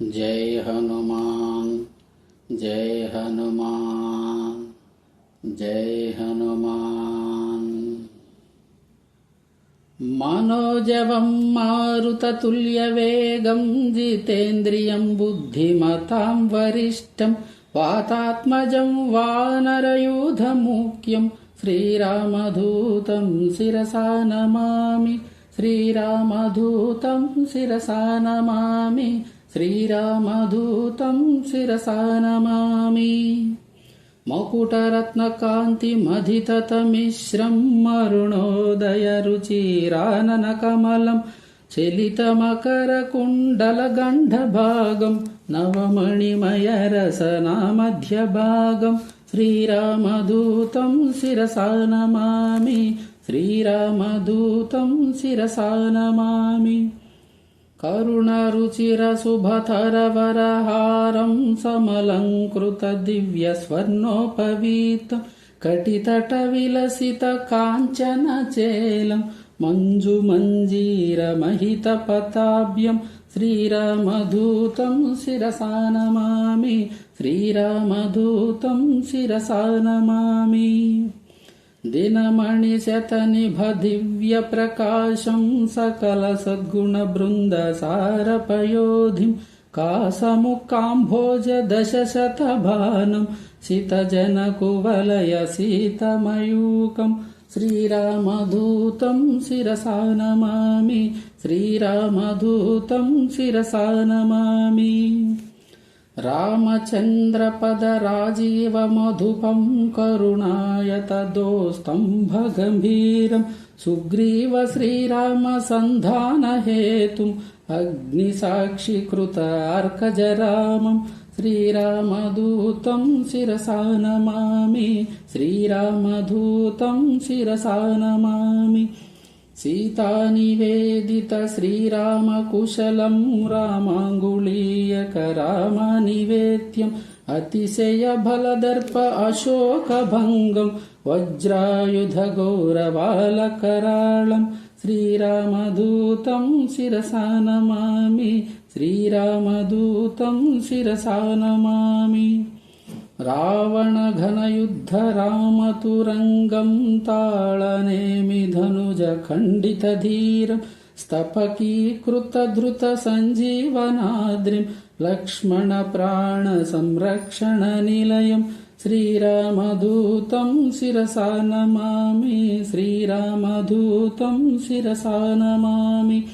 जय हनुमान जय हनुमान जय हनुमान। मनोजवं मारुततुल्यवेगं जितेन्द्रियं बुद्धिमतां वरिष्ठं वातात्मजं वानरयूथमुख्यं श्रीरामदूतं शिरसा नमामि। श्रीरामदूतं शिरसा नमामि। श्रीरामदूतं शिरसा नमामि। मकुटरत्नकान्तिमधिततमिश्रं अरुणोदयरुचिराननकमलं चलितमकरकुण्डलगण्डभागं नवमणिमयरसनामध्यभागं श्रीरामदूतं शिरसा नमामि। श्रीरामदूतं शिरसा नमामि। करुणरुचिरशुभतरवरहारं समलङ्कृतदिव्यस्वर्णोपवीतं कटितटविलसितकाञ्चनचेलं मञ्जुमञ्जीरमहितपताभ्यं श्रीरामदूतं शिरसा नमामि। श्रीरामदूतं शिरसा नमामि। दिनमणिशतनिभदिव्यप्रकाशं सकलसद्गुणबृन्दसारपयोधिं कासमुकाम्भोजदशशतभानं सितजनकुवलयसीतमयूकं श्रीरामदूतं शिरसा नमामि। श्रीरामदूतं शिरसा नमामि। रामचन्द्रपदराजीवमधुपं करुणायतदोस्तम्भगम्भीरं सुग्रीव श्रीरामसन्धानहेतुम् अग्निसाक्षिकृत अर्कजरामं श्रीरामदूतं शिरसा नमामि। श्रीरामदूतं शिरसा नमामि। सीतानिवेदित श्रीरामकुशलं रामाङ्गुलीयकरामनिवेद्यम् अतिशयबलदर्प अशोकभङ्गं वज्रायुधगौरवालकराळं श्रीरामदूतं शिरसा नमामि। श्रीरामदूतं शिरसा नमामि। रावणघनयुद्धरामतुरङ्गं ताळनेमिधनुजखण्डितधीरं स्तपकीकृतधृतसञ्जीवनाद्रिं लक्ष्मणप्राणसंरक्षणनिलयं श्रीरामदूतं शिरसा नमामि। श्रीरामदूतं शिरसा नमामि।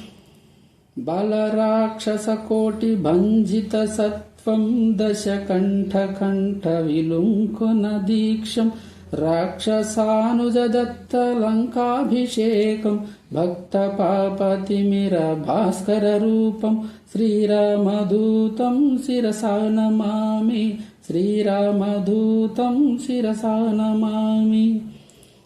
बलराक्षसकोटिभञ्जितसत्त्वं दशकण्ठकण्ठविलुङ्कुनदीक्षं राक्षसानुजदत्तलङ्काभिषेकं भक्तपापतिमिरभास्कररूपं श्रीरामदूतं शिरसा नमामि। श्रीरामदूतं शिरसा नमामि।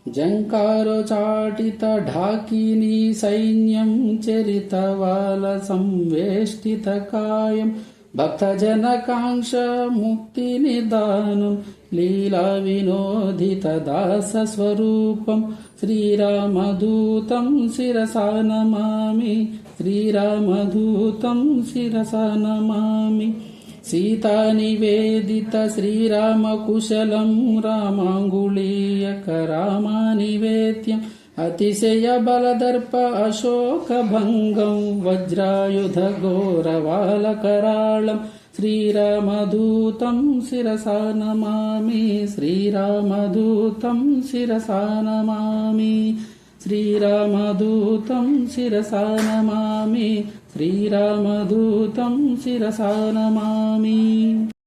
जङ्कारोचाटितढाकिनी सैन्यं चरितवालसंवेष्टितकायं भक्तजनकाङ्क्षमुक्तिनिदानं लीलाविनोदितदासस्वरूपं श्रीरामदूतं शिरसा नमामि। श्रीरामदूतं शिरसा नमामि। सीतानिवेदित श्रीरामकुशलं रामाङ्गुलीयकरामनिवेद्यम् अतिशयबलदर्प अशोकभङ्गं वज्रायुधगौरवालकराळं श्रीरामदूतं शिरसा नमामि। श्रीरामदूतं शिरसा नमामि। श्रीरामदूतं शिरसा नमामि। श्रीरामदूतं शिरसा नमामि।